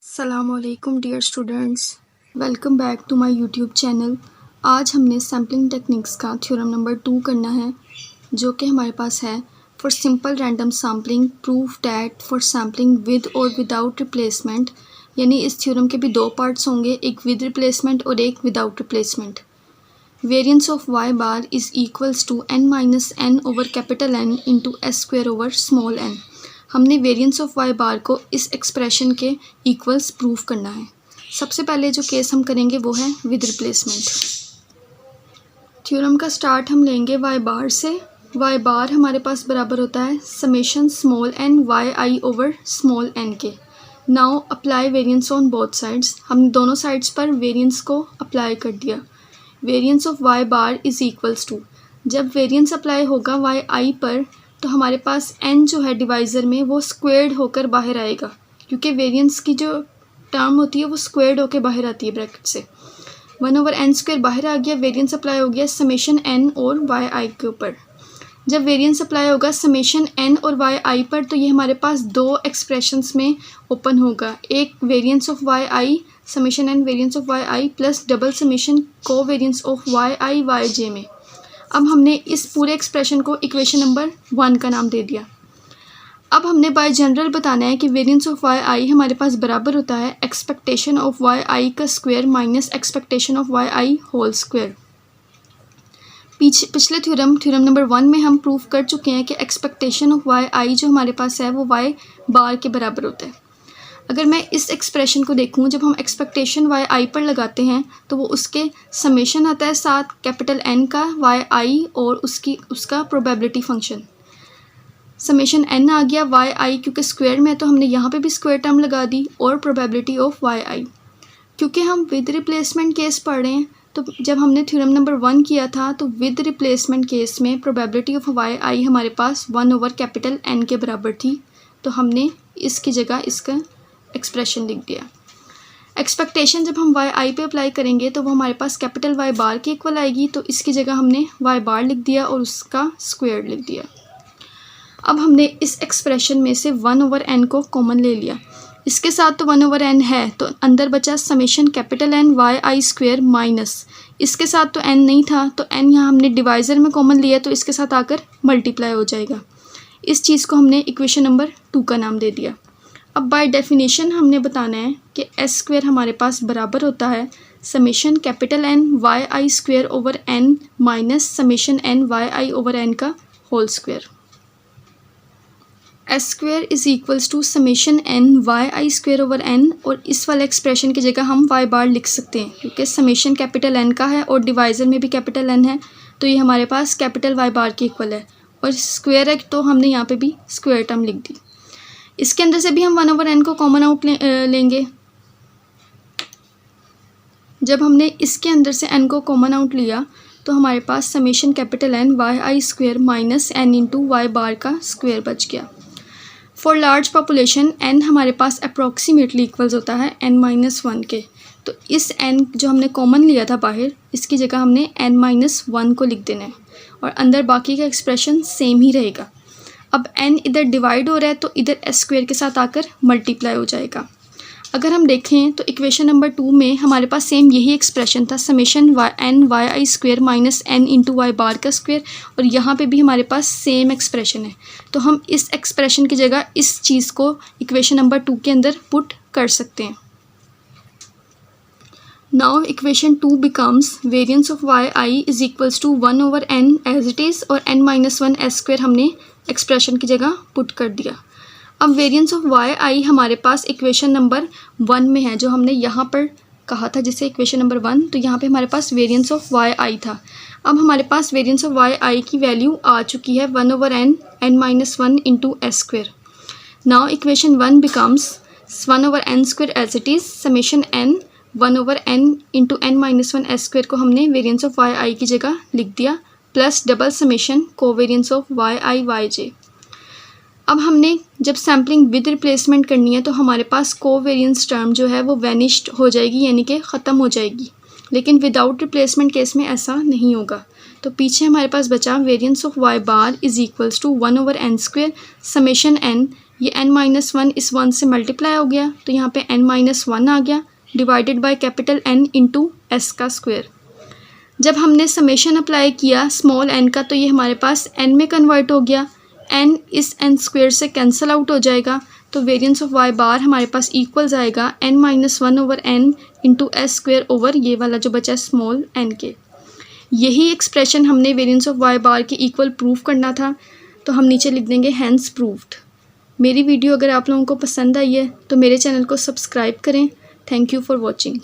अस्सलामुअलैकुम dear students, welcome back to my YouTube channel. आज हमने सैम्पलिंग टेक्निक्स का थ्योरम नंबर 2 करना है, जो कि हमारे पास है for simple random sampling prove that for sampling with और विदाउट रिप्लेसमेंट। यानी इस थ्योरम के भी दो पार्ट्स होंगे, एक विद रिप्लेसमेंट और एक without replacement. Variance of y bar is equals to n minus n over capital N into S square over small n। हमने वेरिएंस ऑफ y बार को इस एक्सप्रेशन के इक्वल्स प्रूव करना है। सबसे पहले जो केस हम करेंगे वो है विद रिप्लेसमेंट। थ्योरम का स्टार्ट हम लेंगे y बार से। y बार हमारे पास बराबर होता है summation small n Y I over small n के। Now apply variance on both sides. हमने दोनों साइड्स पर वेरिएंस को अप्लाई कर दिया। Variance of y bar is equals to, जब वेरिएंस अप्लाई होगा y i पर तो हमारे पास n जो है डिवाइज़र में वो स्क्वेयर्ड होकर बाहर आएगा, क्योंकि वेरिएंस की जो टर्म होती है वो स्क्वेयर्ड होकर बाहर आती है ब्रैकेट से। 1/n स्क्वायर बाहर आ गया, वेरिएंस अप्लाई हो गया समेशन n और वाई आई के ऊपर। जब वेरिएंस अप्लाई होगा समेशन n और वाई आई पर तो ये हमारे पास दो एक्सप्रेशंस में ओपन होगा, एक variance of Y i summation n variance of Y i plus double summation covariance of Y i y j में। अब हमने इस पूरे एक्सप्रेशन को इक्वेशन नंबर 1 का नाम दे दिया। अब हमने बाय जनरल बताना है कि वेरिएंस ऑफ वाई आई हमारे पास बराबर होता है एक्सपेक्टेशन ऑफ वाई आई का square minus expectation of Y I whole square. पिछले थ्योरम नंबर 1 में हम प्रूव कर चुके हैं कि एक्सपेक्टेशन ऑफ वाई आई जो हमारे पास है वो वाई बार के बराबर होता है। अगर मैं इस एक्सप्रेशन को देखूं, जब हम एक्सपेक्टेशन वाई आई पर लगाते हैं तो वो उसके समेशन आता है साथ कैपिटल N का वाई आई और उसका प्रोबेबिलिटी फंक्शन। समेशन n आ गया, वाई आई क्योंकि स्क्वायर में है तो हमने यहाँ पे भी स्क्वायर टर्म लगा दी और प्रोबेबिलिटी ऑफ वाई आई। क्योंकि हम विद रिप्लेसमेंट केस पढ़ रहे हैं तो जब हमने थ्योरम नंबर 1 किया था तो विद रिप्लेसमेंट केस में प्रोबेबिलिटी ऑफ वाई आई हमारे पास 1/N के बराबर थी, तो हमने इसकी जगह इसका एक्सप्रेशन लिख दिया। एक्सपेक्टेशन जब हम वाई आई पे अप्लाई करेंगे तो वो हमारे पास कैपिटल वाई बार के इक्वल आएगी, तो इसकी जगह हमने वाई बार लिख दिया और उसका स्क्वायर लिख दिया। अब हमने इस एक्सप्रेशन में से 1/n को कॉमन ले लिया। इसके साथ तो 1/n है तो अंदर बचा समेशन कैपिटल N वाई आई स्क्वायर माइनस, इसके साथ तो n नहीं था तो n यहाँ हमने डिवाइज़र में कॉमन लिया तो इसके साथ आकर मल्टीप्लाई हो जाएगा। इस चीज़ को हमने इक्वेशन नंबर 2 का नाम दे दिया। अब बाय डेफिनेशन हमने बताना है कि एस स्क्वायर हमारे पास बराबर होता है summation capital N Y I square over n minus summation n Y I over n का whole square. S square is equals to summation n Y I square over n, और इस वाले expression की जगह हम वाई बार लिख सकते हैं क्योंकि समेशन कैपिटल N का है और डिवाइज़र में भी कैपिटल N है, तो ये हमारे पास कैपिटल वाई बार के इक्वल है। और स्क्वायर है तो हमने यहाँ पे भी स्क्वायर टर्म लिख दी। इसके अंदर से भी हम 1/n को कॉमन आउट लेंगे। जब हमने इसके अंदर से n को कॉमन आउट लिया तो हमारे पास समेशन कैपिटल N वाई आई square minus n into y bar का स्क्वायर बच गया। फॉर लार्ज पॉपुलेशन n हमारे पास अप्रॉक्सीमेटली इक्वल्स होता है n-1 के, तो इस n जो हमने कॉमन लिया था बाहर, इसकी जगह हमने n-1 को लिख देना है और अंदर बाकी का एक्सप्रेशन सेम ही रहेगा। अब n इधर डिवाइड हो रहा है तो इधर एस स्क्वायर के साथ आकर मल्टीप्लाई हो जाएगा। अगर हम देखें तो इक्वेशन नंबर 2 में हमारे पास सेम यही एक्सप्रेशन था समेशन n वाई आई square minus n into y bar का स्क्वायर, और यहाँ पे भी हमारे पास सेम एक्सप्रेशन है, तो हम इस एक्सप्रेशन की जगह इस चीज़ को इक्वेशन नंबर 2 के अंदर पुट कर सकते हैं। Now equation 2 becomes variance of Y I is equals to 1/n as it is और n-1 एस स्क्वायर हमने एक्सप्रेशन की जगह पुट कर दिया। अब वेरिएंस ऑफ वाई आई हमारे पास इक्वेशन नंबर 1 में है, जो हमने यहाँ पर कहा था जिसे इक्वेशन नंबर 1, तो यहाँ पे हमारे पास वेरिएंस ऑफ वाई आई था। अब हमारे पास वेरिएंस ऑफ वाई आई की वैल्यू आ चुकी है 1/n n-1 into S square. Now equation 1 becomes 1/n square as it is summation n 1/n into n-1 S square को हमने वेरिएंस ऑफ वाई आई की जगह लिख दिया plus double summation covariance of Y i y j. अब हमने जब sampling with replacement करनी है तो हमारे पास कोवेरिएंस टर्म जो है वो वैनिश्ड हो जाएगी, यानी कि ख़त्म हो जाएगी, लेकिन विदाउट रिप्लेसमेंट केस में ऐसा नहीं होगा। तो पीछे हमारे पास बचा variance of Y bar is equals to 1/n square summation n ये n-1 इस 1 से मल्टीप्लाई हो गया, तो यहाँ पे n-1 आ गया divided by capital N into S का स्क्वायर। जब हमने समेशन अप्लाई किया स्मॉल n का, तो ये हमारे पास n में कन्वर्ट हो गया, n इस n स्क्वायर से कैंसिल आउट हो जाएगा, तो वेरिएंस ऑफ y बार हमारे पास इक्वल्स आएगा n-1 over n into S square over ये वाला जो बचा है स्मॉल n के। यही एक्सप्रेशन हमने वेरिएंस ऑफ y बार के इक्वल प्रूव करना था, तो हम नीचे लिख देंगे हैंस प्रूव्ड। मेरी वीडियो अगर आप लोगों को पसंद आई है तो मेरे चैनल को सब्सक्राइब करें। Thank you for watching.